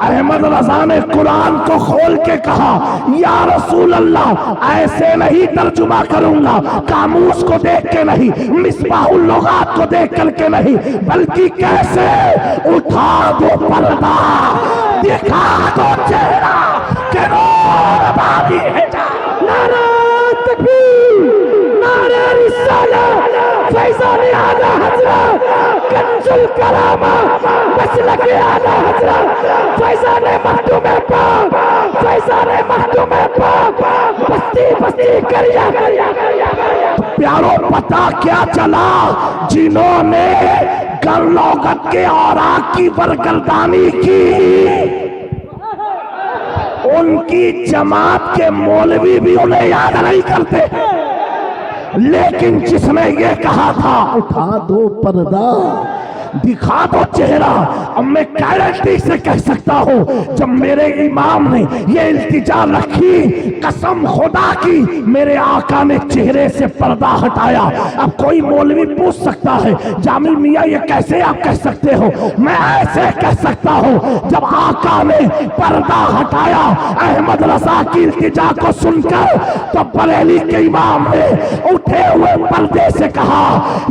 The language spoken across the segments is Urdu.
احمد رضا نے قرآن کو کھول کے کہا یا رسول اللہ ایسے نہیں ترجمہ کروں گا، قاموس کو دیکھ کے نہیں، مصباح اللغات کو دیکھ کر کے نہیں، بلکہ کیسے اٹھا دو پردہ، دکھا دو چہرہ کہ نور باری ہے جا۔ نعرہ تکبیر، نعرہ رسالت، فیضان اعلیٰ حضرت، کنز الکرامہ، مسلک اعلیٰ حضرت، فیضان مخدوم پاک، فیضان مخدوم پاک، بستی بستی کریا کریا۔ پیاروں پتہ کیا چلا؟ جنہوں نے گر لوگت کے اوراق کی برگردانی کی، ان کی جماعت کے مولوی بھی انہیں یاد نہیں کرتے، لیکن جس نے یہ کہا تھا اٹھا دو پردہ، دکھا دو چہرہ، اب میں گارنٹی سے کہہ سکتا ہوں جب میرے امام نے یہ التجا رکھی، قسم خدا کی میرے آقا نے چہرے سے پردہ ہٹایا۔ اب کوئی مولوی پوچھ سکتا ہے جامع میاں یہ کیسے آپ کہہ سکتے ہو؟ میں ایسے کہہ سکتا ہوں جب آقا نے پردہ ہٹایا احمد رضا کی التجا کو سن کر، تو بریلی کے امام نے اٹھے ہوئے پردے سے کہا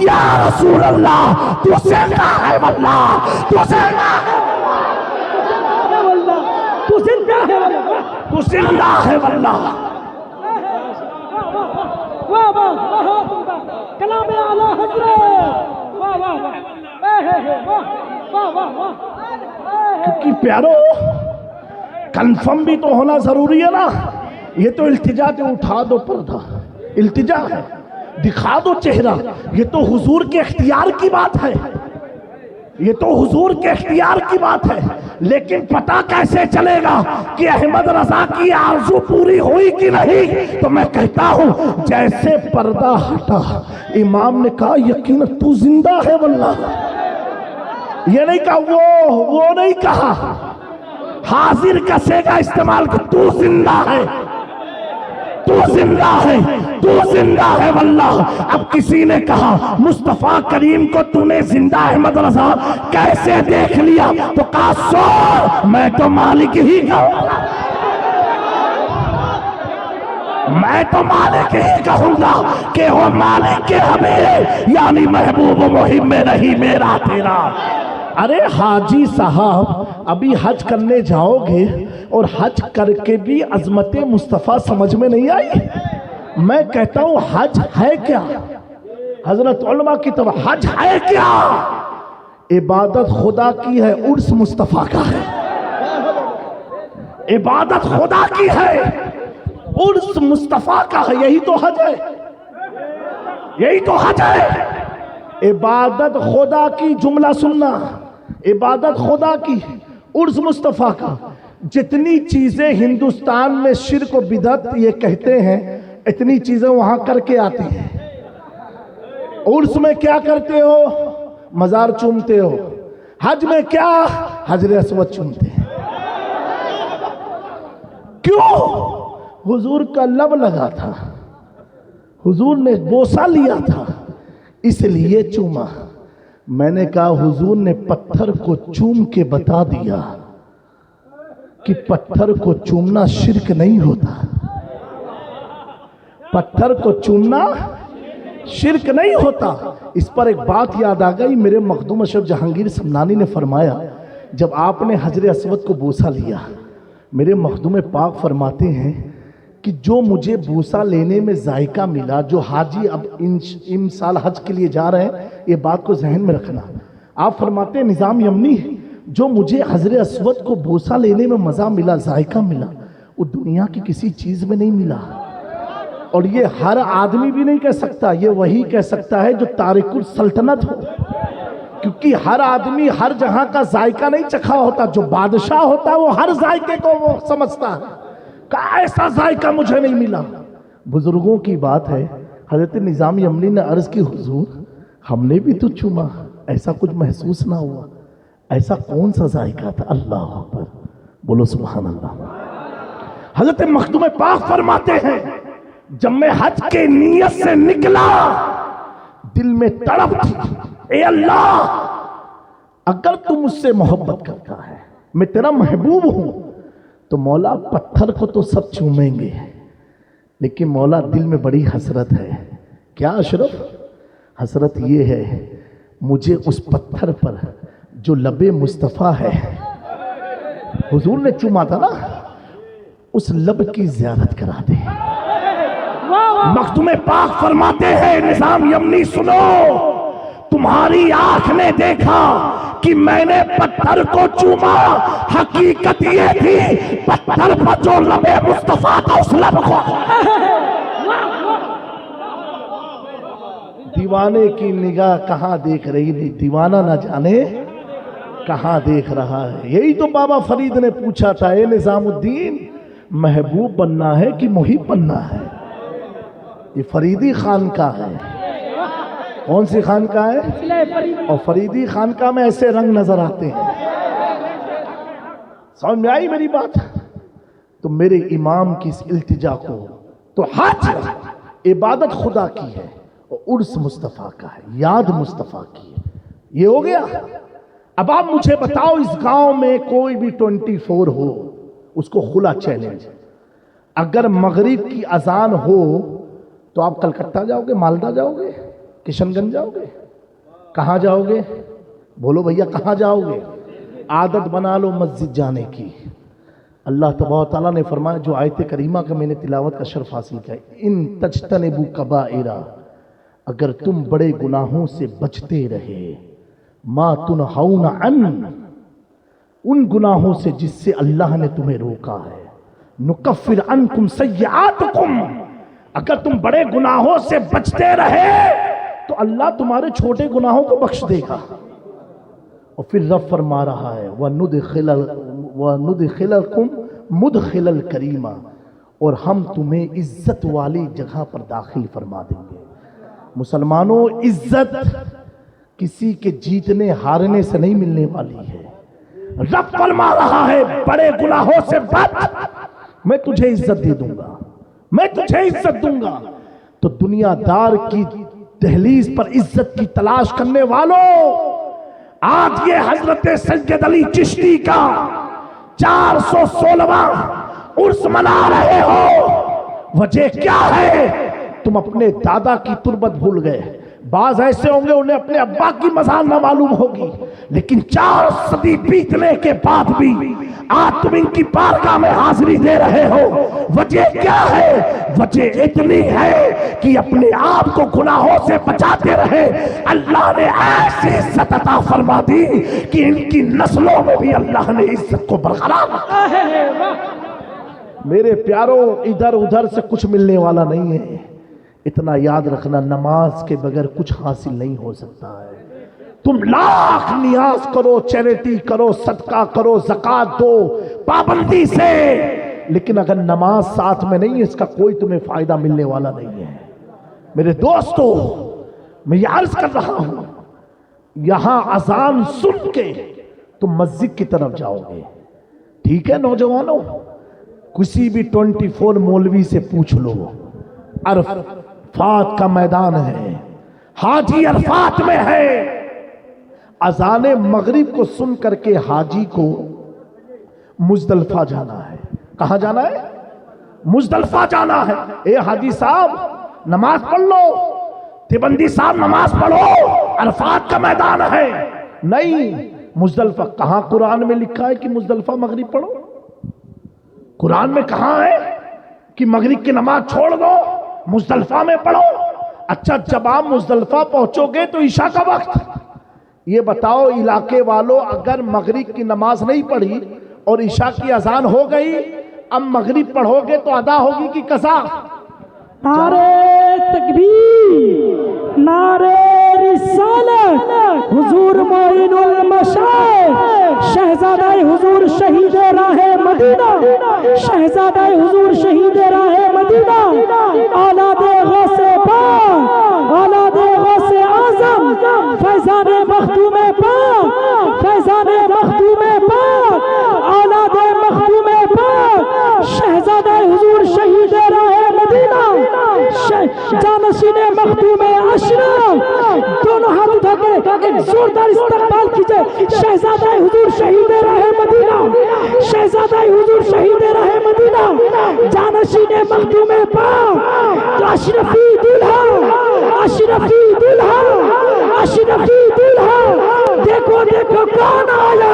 یا رسول اللہ تو زندہ ہے واللہ، تو زندہ ہے واللہ، تو زندہ ہے واللہ، تو زندہ ہے واللہ۔ واہ واہ واہ، کلام اعلیٰ حضرت، واہ واہ واہ واہ واہ۔ کیونکہ پیارو کنفرم بھی تو ہونا ضروری ہے نا، یہ تو التجا دے اٹھا دو پردہ، التجا ہے، دکھا دو چہرہ، یہ تو حضور کے اختیار کی بات ہے، یہ تو حضور کے اختیار کی بات ہے۔ لیکن پتہ کیسے چلے گا کہ احمد رضا کی آرزو پوری ہوئی کہ نہیں؟ تو میں کہتا ہوں جیسے پردہ ہٹا امام نے کہا یقیناً تو زندہ ہے واللہ، یہ نہیں کہا وہ نہیں کہا، حاضر کا سیگا استعمال کر، تو زندہ ہے، تو زندہ ہے، تو زندہ ہے واللہ۔ اب کسی نے کہا مصطفیٰ کریم کو تو نے زندہ احمد رضا کیسے دیکھ لیا؟ تو کہا سو میں تو مالک ہی کہوں گا، میں تو مالک ہی کہوں گا کہ وہ مالک کے حبیب یعنی محبوب مہم میں نہیں میرا تیرا۔ ارے حاجی صاحب ابھی حج کرنے جاؤ گے اور حج کر کے بھی عظمت مصطفیٰ سمجھ میں نہیں آئی؟ میں کہتا ہوں حج ہے کیا؟ حضرت علماء کی طرف حج ہے کیا؟ عبادت خدا کی ہے، عرس مصطفیٰ کا ہے۔ عبادت خدا کی ہے، عرس مصطفیٰ کا ہے، یہی تو حج ہے، یہی تو حج ہے۔ عبادت خدا کی، جملہ سننا، عبادت خدا کی، عرس مصطفیٰ کا۔ جتنی چیزیں ہندوستان میں شرک و بدعت یہ کہتے ہیں اتنی چیزیں وہاں کر کے آتی ہیں۔ عرس میں کیا کرتے ہو؟ مزار چومتے ہو۔ حج میں کیا؟ حجر اسود چومتے ہیں۔ کیوں؟ حضور کا لب لگا تھا، حضور نے بوسہ لیا تھا، اس لیے چوما۔ میں نے کہا حضور نے پتھر کو چوم کے بتا دیا کہ پتھر کو چومنا شرک نہیں ہوتا، پتھر کو چومنا شرک نہیں ہوتا۔ اس پر ایک بات یاد آ گئی، میرے مخدوم اشرف جہانگیر سمنانی نے فرمایا جب آپ نے حجر اسود کو بوسہ لیا، میرے مخدوم پاک فرماتے ہیں کہ جو مجھے بوسہ لینے میں ذائقہ ملا، جو حاجی اب ان سال حج کے لیے جا رہے ہیں یہ بات کو ذہن میں رکھنا، آپ فرماتے ہیں نظام یمنی جو مجھے حجر اسود کو بوسہ لینے میں مزہ ملا، ذائقہ ملا، وہ دنیا کی کسی چیز میں نہیں ملا۔ اور یہ ہر آدمی بھی نہیں کہہ سکتا، یہ وہی کہہ سکتا ہے جو تارک السلطنت ہو، کیونکہ ہر آدمی ہر جہاں کا ذائقہ نہیں چکھا ہوتا، جو بادشاہ ہوتا ہے وہ ہر ذائقے کو وہ سمجھتا ہے کہ ایسا ذائقہ مجھے نہیں ملا۔ بزرگوں کی بات ہے، حضرت نظام یمنی نے عرض کی حضور ہم نے بھی تو چوما، ایسا کچھ محسوس نہ ہوا، ایسا کون سا ذائقہ تھا؟ اللہ اکبر، بولو سبحان اللہ۔ حضرت مخدوم پاک فرماتے ہیں جب میں حج کے نیت سے نکلا دل میں تڑپ تھی، اے اللہ اگر تم مجھ سے محبت کرتا ہے میں تیرا محبوب ہوں. تو مولا پتھر کو تو سب چومیں گے لیکن مولا دل میں بڑی حسرت ہے. کیا اشرف؟ حسرت یہ ہے مجھے اس پتھر پر جو لب مصطفیٰ ہے حضور نے چوما تھا نا اس لب کی زیارت کرا دے. مخدوم پاک فرماتے ہیں نظام یمنی سنو، تمہاری آنکھ نے دیکھا کہ میں نے پتھر کو چوما، حقیقت یہ تھی پتھر پر جو لب مصطفیٰ تھا اس لب کو. دیوانے کی نگاہ کہاں دیکھ رہی نہیں، دیوانہ نہ جانے کہاں دیکھ رہا ہے. یہی تو بابا فرید نے پوچھا تھا، اے نظام الدین محبوب بننا ہے کہ محب بننا ہے؟ یہ فریدی خانقاہ ہے. کون سی خانقاہ ہے؟ اور فریدی خانقاہ میں ایسے رنگ نظر آتے ہیں. سمجھ میں آئی میری بات؟ تو میرے امام کی اس التجا کو تو حج عبادت خدا کی ہے اور عرس مصطفیٰ کا ہے، یاد مصطفیٰ کی ہے. یہ ہو گیا. اب آپ مجھے بتاؤ اس گاؤں میں کوئی بھی 24 ہو، اس کو کھلا چیلنج، اگر مغرب کی اذان ہو تو آپ کلکتہ جاؤ گے، مالدہ جاؤ گے، کشن گنج جاؤ گے، کہاں جاؤ گے؟ بولو بھیا کہاں جاؤ گے؟ عادت بنا لو مسجد جانے کی. اللہ تبارک تعالیٰ نے فرمایا، جو آیت کریمہ کا میں نے تلاوت کا شرف حاصل کیا، ان تجتنبوا کبائر، اگر تم بڑے گناہوں سے بچتے رہے، ما تنہون عن، ان گناہوں سے جس سے اللہ نے تمہیں روکا ہے، نکفر عنکم سیئاتکم، اگر تم بڑے گناہوں سے بچتے رہے تو اللہ تمہارے چھوٹے گناہوں کو بخش دے گا. اور پھر رب فرما رہا ہے وَنُدْخِلَكُمْ مُدْخِلَ الْكَرِيمَ، اور ہم تمہیں عزت والی جگہ پر داخل فرما دیں گے. مسلمانوں، عزت کسی کے جیتنے ہارنے سے نہیں ملنے والی ہے. رب فرما رہا ہے بڑے گناہوں سے بچ، میں تجھے عزت دے دوں گا، میں تجھے عزت دوں گا. تو دنیا دار کی دہلیز پر عزت کی تلاش کرنے والوں، آج یہ حضرت سید علی چشتی کا 416واں عرس منا رہے ہو، وجہ کیا ہے؟ تم اپنے دادا کی تربت بھول گئے. بعض ایسے ہوں گے انہیں اپنے ابا کی مزار نہ معلوم ہوگی، لیکن 4 صدی بیتنے کے بعد بھی آج تم ان کی بارگاہ میں حاضری دے رہے ہو. وجہ کیا ہے؟ وجہ اتنی ہے کہ اپنے آپ کو گناہوں سے بچاتے رہے. اللہ نے ایسی عزت عطا فرما دی کہ ان کی نسلوں میں بھی اللہ نے عزت کو برقرار رکھا ہے. میرے پیاروں، ادھر ادھر سے کچھ ملنے والا نہیں ہے. اتنا یاد رکھنا، نماز کے بغیر کچھ حاصل نہیں ہو سکتا ہے. تم لاکھ نیاز کرو، چیریٹی کرو، صدقہ کرو، زکوٰۃ دو پابندی سے، لیکن اگر نماز ساتھ میں نہیں ہے اس کا کوئی تمہیں فائدہ ملنے والا نہیں ہے. میرے دوستو، میں یہ عرض کر رہا ہوں، یہاں اذان سن کے تم مسجد کی طرف جاؤ گے. ٹھیک ہے نوجوانوں، کسی بھی 24 مولوی سے پوچھ لو، عرفات کا میدان ہے، حاجی عرفات میں ہے. اذان مغرب کو سن کر کے حاجی کو مزدلفہ جانا ہے. کہاں جانا ہے؟ مزدلفہ جانا ہے. اے حاجی صاحب نماز پڑھ لو، دیوبندی صاحب نماز پڑھو، عرفات کا میدان ہے. نہیں، مزدلفہ کہاں قرآن میں لکھا ہے کہ مزدلفہ مغرب پڑھو؟ قرآن میں کہاں ہے کہ مغرب کی نماز چھوڑ دو مزدلفہ میں پڑھو؟ اچھا، جب آپ مزدلفہ پہنچو گے تو عشاء کا وقت، یہ بتاؤ علاقے والوں، اگر مغرب کی نماز نہیں پڑھی اور عشاء کی اذان ہو گئی، اب مغرب پڑھو گے تو ادا ہوگی کہ قضا؟ نعرہ تکبیر، نعرہ رسالت، حضور معین المشائخ، شہزادہ حضور شہید راہ مدینہ، شہزادہ حضور شہید راہ مدینہ، اولاد غوث پاک، اولاد غوث اعظم، فیضان مخدوم پاک، فیضان مخدوم پاک، اولاد مخدوم پاک، شہزادہ حضور شہید راہ مدینہ، جانشین مخدوم اشرف، دونوں ہاتھ اٹھا کے ایک زوردار استقبال کیجئے شہزادہ حضور شہید راہ مدینہ، شہزادہ حضور شہید راہ مدینہ، جانشین مخدوم پاک، اشرفی دلہا، اشرفی دلہا، اشرفی دلہا، دیکھو دیکھو کون آیا،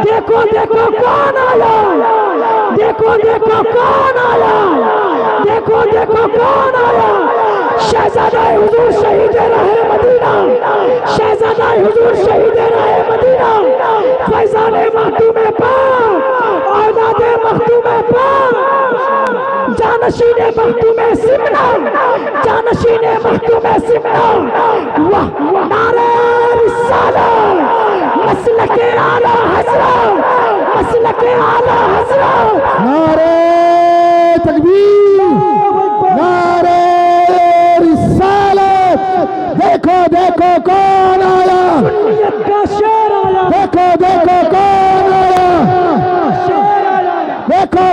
دیکھو دیکھو کون آیا، دیکھو دیکھو کون آیا، دیکھو دیکھو کون آیا، شہزادہ حضور شہید راہ مدینہ، شہزادہ حضور شہید راہ مدینہ، فیضان مخدوم پاک، اولاد مخدوم پاک، جانشین مخدوم سمنا، جانشین مخدوم سمنا، نعرہ رسالت، مسلک اعلی حضرت، مسلک اعلی حضرت، نعرہ تکبیر، نعرہ رسالت، دیکھو دیکھو کون آیا، سنیت کا شیر آیا، دیکھو دیکھو کون آیا، شیر آیا، دیکھو